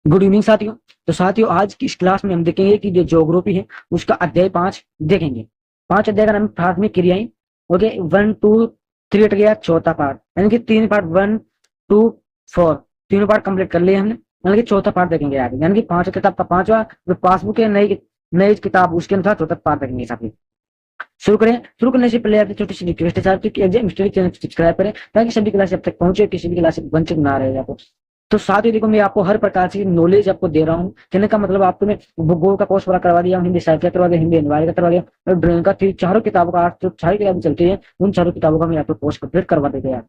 Good evening साथियों। तो साथियों, आज की इस क्लास में हम देखेंगे कि जो ज्योग्राफी है उसका अध्याय 5 देखेंगे। 5 अध्याय का नाम प्राथमिक क्रियाएं। ओके, 1 2 3 हट गया, चौथा पार्ट, यानी कि 3 पार्ट, 1 2 4, तीनों पार्ट कंप्लीट कर लिए हमने, यानी कि चौथा पार्ट देखेंगे आगे, यानी कि 5 किताब का 5वां जो पासबुक है, नई नई किताब, उसके अनुसार चौथा पार्ट देखेंगे साथियों। शुरू करें। शुरू करने से पहले आपकी छोटी सी रिक्वेस्ट है साथियों कि एग्जाम स्टडी चैनल को सब्सक्राइब करें, ताकि सभी क्लास अब तक पहुंचे, किसी भी क्लास से वंचित ना रहे आपको। तो साथ ही देखो, मैं आपको हर प्रकार की नॉलेज आपको दे रहा हूँ। कहने का मतलब, आपको मैं भूगोल का कोर्स पूरा करवा दिया, हिंदी साहित्य करवा दिया, हिंदी एनवायरमेंट का करवा दिया, और ड्राइंग का चारों किताबों का, जो सारी किताबें चलती है उन चारों किताबों का मैं आपको कोर्स कंप्लीट करवा देगा यार।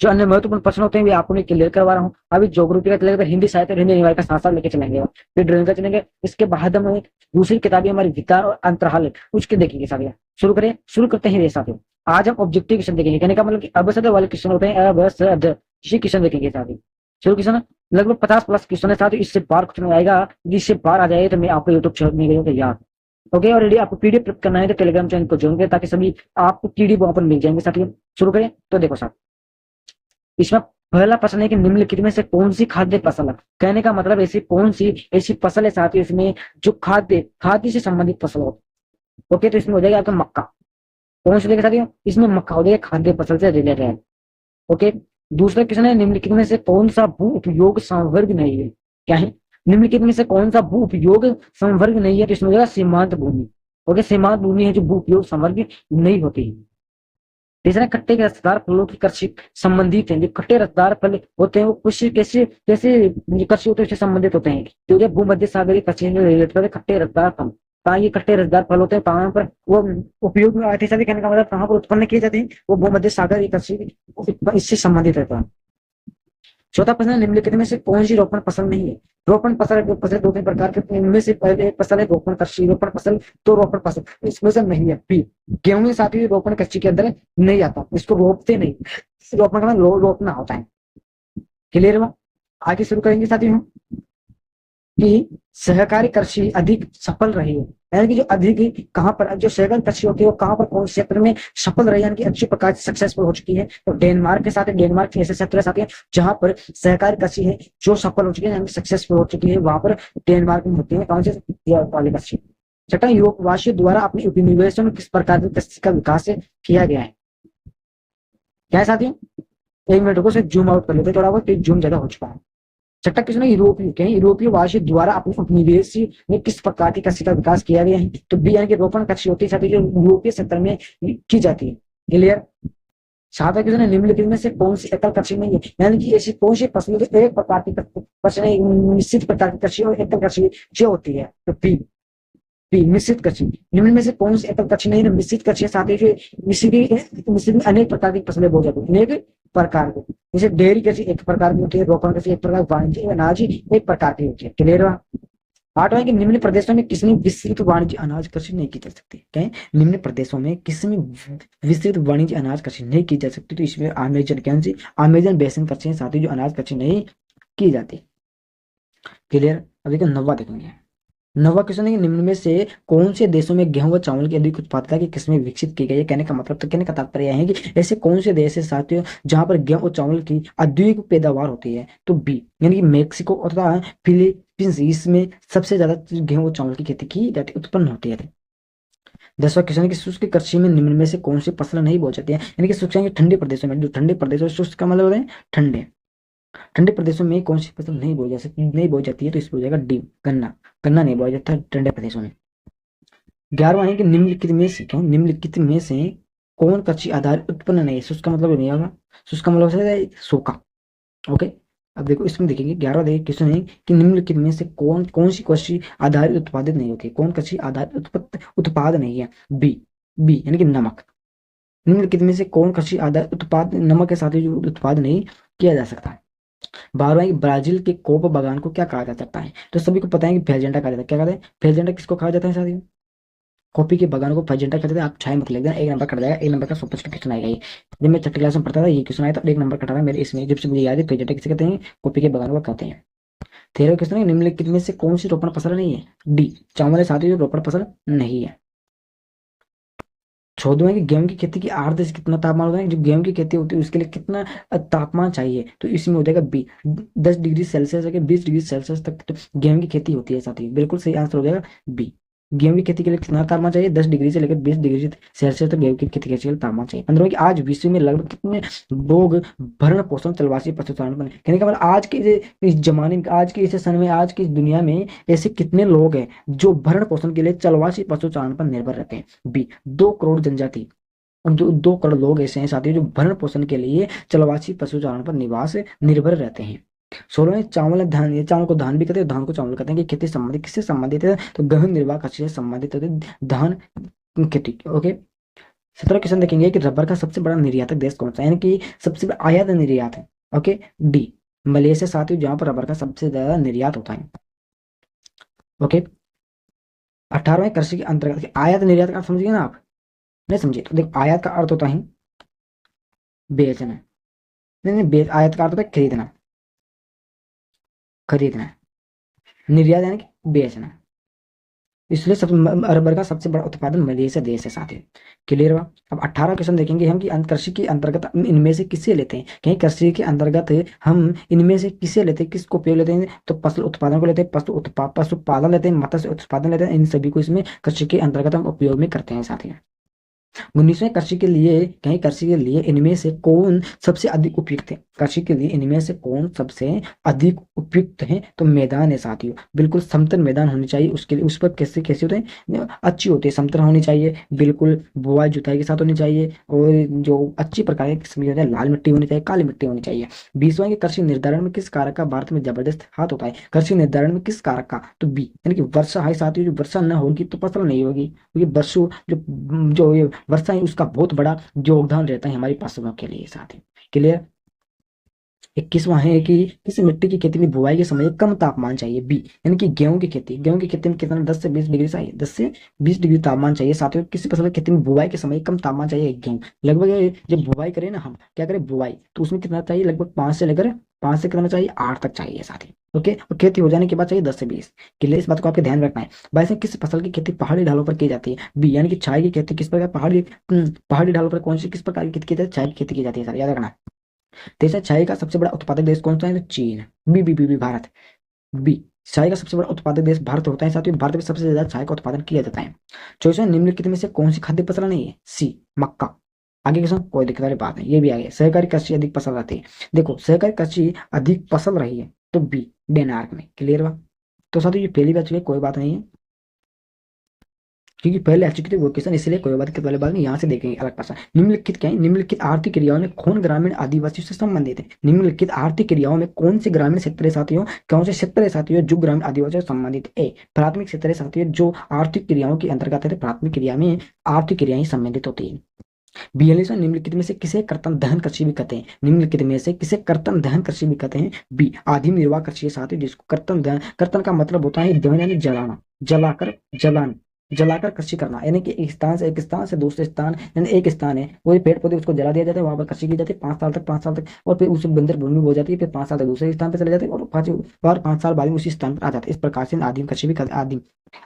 जो अन्य महत्वपूर्ण प्रश्न होते हैं वे आपको मैं क्लियर करवा रहा हूँ। अभी ज्योग्राफी का चलेगा, हिंदी साहित्य और हिंदी एनवायरमेंट का साथ साथ लेके चलेंगे, फिर ड्राइंग का चलेंगे। इसके बाद हम दूसरी किताबें हमारी विचार और अंतराल उसके देखेंगे साथियों। शुरू करें। शुरू करते हैं ये साथियों। आज हम ऑब्जेक्टिव क्वेश्चन देखेंगे, कहने का मतलब कि अबसद वाले क्वेश्चन होते हैं, अबसद इसी क्वेश्चन देखेंगे साथियों। शुरू क्वेश्चन लगभग 50+ क्वेश्चन है साथियों, इससे बार क्वेश्चन आएगा। यदि इससे बार आ जाए तो मैं आपको यूट्यूब चैनल में गई यार। ओके, और यदि आपको पीडीएफ प्राप्त करना है तो टेलीग्राम चैनल को ज्वाइन करें, ताकि सभी आपको पीडीएफ वहां पर मिल जाएंगे साथियों। शुरू करें। तो देखो साथ, इसमें पहला प्रश्न है कि निम्नलिखित में से कौन सी खाद्य फसल है। कहने का मतलब, ऐसी कौन सी ऐसी फसल है साथियों इसमें जो खाद्य खाद्य से संबंधित फसल हो। ओके, तो इसमें हो जाएगा आपका मक्का। कौन सी देखा साथियों, इसमें मक्का हो जाएगा, खाद्य फसल से रिलेटेड है। ओके। दूसरा क्वेश्चन है, निम्नलिखित में से कौन सा भू उपयोग संवर्ग नहीं है। क्या है, निम्नलिखित में से कौन सा भू उपयोग संवर्ग नहीं है, तो इसमें हो जाएगा सीमांत भूमि। ओके, सीमांत भूमि है जो भू उपयोग संवर्ग नहीं होती है। तीसरा, खट्टे के रसदार फलों की कृषि संबंधित है। जो खट्टे रसदार फल होते हैं वो कृषि कैसे कैसे कृषि होते हैं, उससे संबंधित होते हैं। तो जो भूमध्य सागरीय कृषि से रिलेटेड है खट्टे रसदार फल, कहाँ ये खट्टे रसदार फल होते हैं, कहाँ पर वो उपयोग में आते हैं, कहने का मतलब कहाँ पर उत्पन्न किए जाते हैं, वो भूमध्य सागरीय कृषि इससे संबंधित रहता है। चौथा प्रश्न है, निम्नलिखित में से कौन सी रोपण फसल नहीं है। रोपण फसल दो तीन प्रकार के, इनमें से पहले एक फसल है रोपण कृषि, रोपण फसल, तो रोपण फसल इसमें से नहीं है। बी, गेहूं के साथ ही रोपण कृषि के अंदर नहीं आता, इसको रोपते नहीं, रोपण का मतलब रोपना होता है। क्लियर हुआ। आगे शुरू करेंगे साथियों हम कि सहकारी कृषि अधिक सफल रही है, यानी कि जो अधिक कहाँ पर जो सहकारी कृषि होती है वो कहाँ पर कौन से क्षेत्र में सफल रही है, यानी कि अच्छी प्रकार से सक्सेसफुल हो चुकी है। तो डेनमार्क के साथ, डेनमार्क के ऐसे क्षेत्र साथ है जहां पर सहकारी कृषि है जो सफल हो चुकी है, यानी सक्सेसफुल हो चुकी है, वहां पर डेनमार्क में होती है कौन से वाली कृषि। छठा, यूरोपवासियों द्वारा अपनी उपनिवेशों में किस प्रकार की कृषि का विकास किया गया है। क्या है साथियों, एक मिनट को सिर्फ जूम आउट कर लेते हैं, थोड़ा बहुत जूम ज्यादा हो चुका है। छठा क्वेश्चन है, यूरोपीय के यूरोपीय वासी द्वारा अपने उपनिवेश में किस प्रकार की कृषि का विकास किया गया है। तो बी, यानी कि रोपण कृषि होती है जो यूरोपीय क्षेत्र में की जाती है। क्लियर। सातवां क्वेश्चन है, निम्नलिखित में से कौन सी एकल कृषि नहीं है, यानी कि ऐसी कौन सी फसलें जो एक प्रकार की कृषि, निश्चित प्रकार की कृषि और एकल कृषि जो होती है। तो बी, मिश्रित कृषि। निम्न में से कौन सी एकल कृषि नहीं है, मिश्रित कृषि साथ ही मिश्रित में अनेक प्रकार की फसलें बोई जाती है, अनेक प्रकार की। जैसे डेयरी कृषि एक प्रकार की होती है, रोपण कृषि एक प्रकार, वाणिज्य अनाज एक प्रकार की होती है। क्लियर हुआ। आठवां कि निम्न प्रदेशों में किसी विस्तृत वाणिज्य अनाज कृषि नहीं की जा सकती। क्या, निम्न प्रदेशों में किसी में विस्तृत वाणिज्य अनाज कृषि नहीं की जा सकती, तो इसमें अमेजन कौन सी, अमेजन बेसिन कृषि साथ ही जो अनाज कृषि नहीं की जाती। क्लियर। अब देखो नौवा देखेंगे। नवा क्वेश्चन है कि निम्न में से कौन से देशों में गेहूं व चावल की अधिक उत्पादकता की किस्में विकसित की गई है। कहने का मतलब, तो कहने का तात्पर्य है कि ऐसे कौन से देश है साथियों जहां पर गेहूं और चावल की अधिक पैदावार होती है। तो बी, यानी कि मेक्सिको तथा फिलीपींस, इसमें सबसे ज्यादा गेहूं और चावल की खेती की जाती, उत्पन्न होती है। 10वां क्वेश्चन की शुष्क कृषि में निम्न में से कौन सी फसल नहीं बोई जाती है, यानी कि शुष्क ठंडे प्रदेशों में, जो ठंडे प्रदेशों में शुष्क का मतलब होता है ठंडे, ठंडे प्रदेशों में कौन सी फसल नहीं बोई जा सकती, नहीं बोई जाती है, तो इसमें हो जाएगा डी, गन्ना। गन्ना नहीं बोया जाता ठंडे प्रदेशों में। 11वां है कि निम्नलिखित में से कौन कृषि आधारित उत्पन्न नहीं है। शुष्क का मतलब नहीं होगा, शुष्क का मतलब है सूखा। ओके। अब देखो इसमें देखेंगे 11वां देखिए क्वेश्चन है कि निम्नलिखित में से कौन कौन सी कृषि आधारित उत्पादित नहीं होती, कौन कृषि आधारित उत्पाद नहीं है। बी, यानी कि नमक। निम्नलिखित में से कौन कृषि आधारित उत्पाद नमक के साथ ही जो उत्पाद नहीं किया जा सकता है। 12वां, ब्राजील के कोप बागान को क्या कहा जा सकता है। तो सभी को पता है कि फेजेंटा कहा जाता है। क्या कहते हैं, फेजेंटा किसको कहा जाता है साथियों, कॉफी के बागान को फेजेंटा कहते थे। आप छाई मत लिख देना, एक नंबर कट जाएगा, एक नंबर का 100 का क्वेश्चन आएगा ये। जब मैं छठी क्लास में पढ़ता था ये क्वेश्चन आया था, एक नंबर कटा था मेरे इसमें, जब से मुझे याद है फेजेंटा किसे कहते हैं, कॉफी के बागान को कहते हैं। 13वां क्वेश्चन है, निम्नलिखित में से कौन सी रोपण फसल नहीं है। डी, चावल है साथ ही जो रोपण फसल नहीं है। चौदहवें कि गेहूं की खेती की आर्द्र से कितना तापमान होता है, जो गेहूं की खेती होती है उसके लिए कितना तापमान चाहिए, तो इसमें हो जाएगा बी, 10 डिग्री सेल्सियस से 20 डिग्री सेल्सियस तक तो गेहूं की खेती होती है साथी, बिल्कुल सही आंसर हो जाएगा बी। गेहूं की खेती के लिए कितना तापमान चाहिए, 10 डिग्री से लेकर 20 डिग्री सेल्सियस तक गेहूं की खेती के लिए तापमान चाहिए। पंद्रह कि आज विश्व में लगभग कितने लोग भरण पोषण चलवासी पशुचारण पर, कहने का मतलब आज के इस जमाने में, आज के इस समय में, आज की इस दुनिया में ऐसे कितने लोग हैं जो भरण पोषण के लिए चलवासी पशुचारण पर निर्भर रहते हैं। बी, 2 करोड़ जनजाति, 2 करोड़ लोग ऐसे हैं साथियों जो भरण पोषण के लिए चलवासी पशुचारण पर निवास निर्भर रहते हैं। 16वें चावल धान, ये चावल को धान भी कहते हैं, धान को चावल कहते हैं, कि खेती संबंधित किससे संबंधित है, तो गहन निर्वाह कृषि से संबंधित है धान खेती। ओके, 17 क्वेश्चन देखेंगे कि रबर का सबसे बड़ा निर्यातक देश कौन सा है, यानी कि सबसे बड़ा आयात निर्यात है। ओके, डी, मलेशिया साथियों, जहां पर रबर का सबसे ज्यादा निर्यात होता है। ओके, 18वें कृषि के अंतर्गत आयात निर्यात का समझिए ना आप, नहीं समझिए तो देखो, आयात का अर्थ होता है बेचना, नहीं नहीं, आयात का अर्थ होता है खरीदना, खरीदना, निर्यात यानी कि बेचना, इसलिए सब रबर का सबसे बड़ा उत्पादन मलेशिया देश है साथ ही। क्लियर हुआ। अब 18 क्वेश्चन देखेंगे हम कि कृषि के अंतर्गत हम इनमें से किसे लेते हैं, कहीं कृषि के अंतर्गत हम इनमें से किसे लेते हैं, किसको उपयोग लेते हैं, तो फसल उत्पादन को लेते हैं, पशुपालन लेते हैं, मत्स्य उत्पादन लेते हैं, इन सभी को इसमें कृषि के अंतर्गत हम उपयोग में करते हैं साथ ही। 19वें कृषि के लिए, कहीं कृषि के लिए इनमें से कौन सबसे अधिक उपयुक्त है, कृषि के लिए इनमें से कौन सबसे अधिक उपयुक्त है, तो मैदान है साथियों, बिल्कुल समतल मैदान होनी चाहिए, उसके लिए उस पर कैसे कैसे होते हैं, अच्छी होती है, समतल होनी चाहिए, बिल्कुल बुआई जुताई के साथ होनी चाहिए, और जो अच्छी प्रकार की किस्म की होती है, लाल मिट्टी होनी चाहिए, काली मिट्टी होनी चाहिए। 20वां के कृषि निर्धारण में किस कारक का भारत में जबरदस्त हाथ होता है, कृषि निर्धारण में किस कारक का, तो बी, यानी कि वर्षा है साथियों, जो वर्षा न होगी तो फसल नहीं होगी, क्योंकि वर्षो जो ये वर्षा है उसका बहुत बड़ा योगदान रहता है हमारी फसलों के लिए साथ ही। क्लियर। 21वां है कि किस मिट्टी की खेती में बुआई के समय कम तापमान चाहिए, बी, यानी कि गेहूं की खेती, गेहूं की खेती में कितना 10 से 20 डिग्री चाहिए, 10 से 20 डिग्री तापमान चाहिए साथियों। किसी फसल की खेती में बुआई के समय कम तापमान चाहिए, गेहूं लगभग जब बुआई करें ना, हम क्या करें बुआई, तो उसमें कितना चाहिए, लगभग 5 से कितना चाहिए, 8 तक चाहिए साथी। ओके, और खेती हो जाने के बाद चाहिए 10 से 20 के लिए, इस बात को आपके ध्यान रखना है। वैसे किस फसल की खेती पहाड़ी ढालों पर की जाती है, बी, यानी कि चाय की खेती किस प्रकार पहाड़ी ढालों पर कौन सी किस प्रकार की खेती की जाती है, चाय की खेती की जाती है सर, याद रखना। देश चाय का सबसे बड़ा उत्पादक देश कौन सा है, तो चीन, बी भारत, बी, चाय का सबसे बड़ा उत्पादक देश भारत होता है साथियों, भारत में सबसे ज्यादा चाय का उत्पादन किया जाता है। 24वां निम्नलिखित में से कौन सी खाद्य फसल नहीं है, सी, मक्का। आगे क्वेश्चन, कोई दिक्कत वाली बात नहीं, ये भी आ गया, सहकारी कृषि अधिक फसल रहती है, देखो सहकारी कृषि अधिक फसल रही है, तो बी, डेनमार्क में। क्लियर हुआ। तो साथियों ये पहली बात है, कोई बात नहीं है, क्योंकि पहले आ चुकी थी वो क्वेश्चन, इसलिए कोई बात पहले बात नहीं, यहाँ से देखेंगे अलग पासा। निम्नलिखित क्या है, निम्नलिखित आर्थिक क्रियाओं में कौन ग्रामीण आदिवासियों से संबंधित है, निम्नलिखित आर्थिक क्रियाओं में कौन से ग्रामीण क्षेत्र साथियों, कौन से क्षेत्र साथियों जो ग्रामीण आदिवासियों से संबंधित है, प्राथमिक क्षेत्र साथियों जो आर्थिक क्रियाओं के अंतर्गत है, प्राथमिक क्रिया में आर्थिक क्रियाएं संबंधित होती है। 42वां निम्नलिखित में से किसे कर्तन दहन कृषि भी कहते हैं, निम्नलिखित में से किसे कर्तन दहन कृषि भी कहते हैं, बी, आदिम निर्वाह कृषि साथियों, जिसको कर्तन दहन, कर्तन का मतलब होता है दहन यानी जलाना, जलाकर, जलाकर कृषि करना, यानी कि एक स्थान से दूसरे स्थान, यानी एक स्थान है वो पेड़ पौधे उसको जला दिया जाता है, वहां पर कृषि की जाती है 5 साल तक, और फिर उसे बंजर भूमि हो जाती है, फिर 5 साल तक दूसरे स्थान पर चले जाते हैं, और 5 साल बाद में उसी स्थान पर आ जाते हैं। इस प्रकार से आदिम कृषि भी आदिम।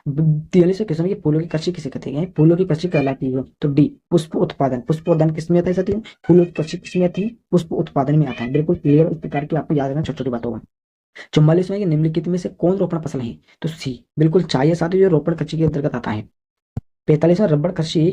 43वें क्वेश्चन की फूलों की कृषि किसे कहते हैं, फूलों की कृषि कहलाती है, तो डी, पुष्प उत्पादन, पुष्प उत्पादन किसमें आता है साथियों, फूलों की कृषि किसमें आती है, पुष्प उत्पादन में आता है, बिल्कुल क्लियर। इस प्रकार की आपको याद रखना छोटी छोटी बातों को। 44वें निम्नलिखित में से कौन रोपण फसल है, तो सी, बिल्कुल चाहिए साथियों, जो रोपण कृषि के अंतर्गत आता है। 45वां रबड़ कृषि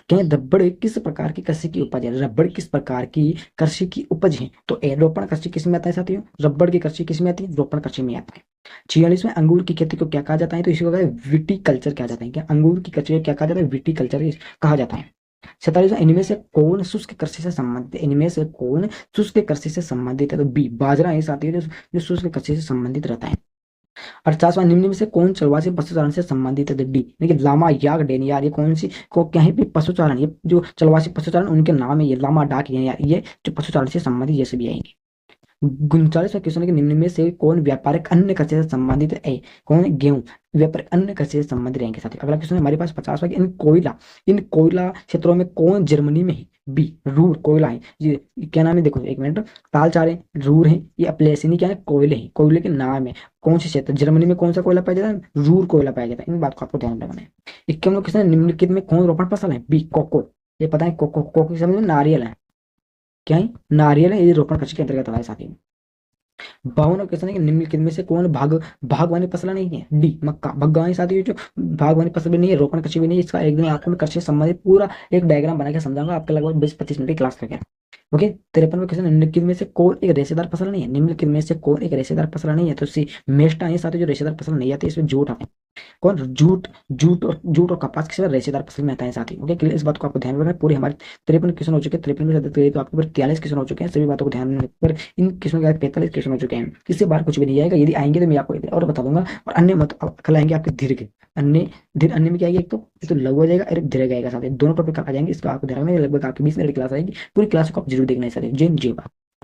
के रबड़ किस प्रकार की कृषि की उपज है, रबड़ किस प्रकार की कृषि की उपज है, तो ए, रोपण कृषि किस में आता है साथियों, रबड़ की कृषि किस में आती है, रोपण कृषि में आता है। 46वें अंगूर की खेती को क्या कहा जाता है, तो इसको विटीकल्चर कहा जाता है, क्या अंगूर की खेती को क्या कहा जाता है, विटीकल्चर कहा जाता है। 47वां इनमें से कौन शुष्क कृषि से संबंधित है, इनमें से कौन शुष्क कृषि से संबंधित है, तो बी, बाजरा है साथियों, जो शुष्क कृषि से संबंधित रहता है। 48वां निम्न में से कौन चलवासी पशुचारण से संबंधित है, डी, लेकिन लामा, याक, डेनियार, ये कौन सी को कहीं भी पशुचारण, ये जो चलवासी पशुचारण उनके नाम है, ये लामा, डाक, ये जो पशुचारण से संबंधित ये सभी आएंगे। 39वां क्वेश्चन है कि निम्न में से कौन व्यापारिक अन्य कृषि से संबंधित है, कौन गेहूं व्यापारिक अन्य कृषि से संबंधित रहेंगे साथियों। अगला क्वेश्चन है हमारे पास 50वां कि इन कोयला क्षेत्रों में कौन जर्मनी में है, बी, रूर कोयला है, ये क्या नाम है, देखो एक मिनट, तालचार है, रूर है, ये अपलेसिनी क्या है, कोयले है, कोयले के नाम है, कौन से क्षेत्र जर्मनी में कौन सा कोयला पाया जाता है, रूर कोयला पाया जाता है, इन बात को आपको ध्यान रखना है। 51वां क्वेश्चन है निम्नलिखित में कौन रोपण फसल है, बी, कोको, ये पता है कोको समझ में नारियल है, क्या है नारियल है, ये रोपण कृषि के अंतर्गत आता है साथी। 52 क्वेश्चन है कि निम्नलिखित में से कौन भागवानी फसल नहीं है? डी मक्का। भगवानी साथी ये जो भागवानी फसल भी नहीं है, रोपण कृषि भी नहीं है, इसका एक दिन आपको मैं कृषि से संबंधित पूरा एक डायग्राम बना के समझाऊंगा, आपके लगभग 20-25 मिनट की क्लास करके। ओके, 53वां क्वेश्चन, निम्नलिखित में से कौन एक रेशेदार फसल नहीं है? निम्नलिखित में से कौन एक रेशेदार फसल नहीं है? तो सी मेष्टा है साथी, जो रेशेदार फसल नहीं आती, इसमें जूट है। कौन? जूट और कपास के सिवा रेशेदार फसल में आता है साथी। Okay, clear? इस बात को आपको ध्यान में रखना है। पूरे हमारे 53 क्वेश्चन हो चुके हैं, 53 में से तो आपके ऊपर 43 क्वेश्चन हो चुके हैं, सभी बातों को ध्यान में रखकर इन क्वेश्चन के 45 क्वेश्चन हो चुके हैं, इससे बाहर कुछ भी नहीं आएगा। यदि आएंगे तो मैं आपको और बता दूंगा। और अन्य मत कल आएंगे आपके दीर्घ, अन्य में क्या आएगी, एक तो लघु हो जाएगा और एक दीर्घ आएगा साथी, दोनों टॉपिक आ जाएंगे, इसका आपको ध्यान रखना है। लगभग आपकी 20 मिनट की क्लास आएगी, पूरी क्लास को आप जरूर देखना है साथी। जय हिंद, जय भारत।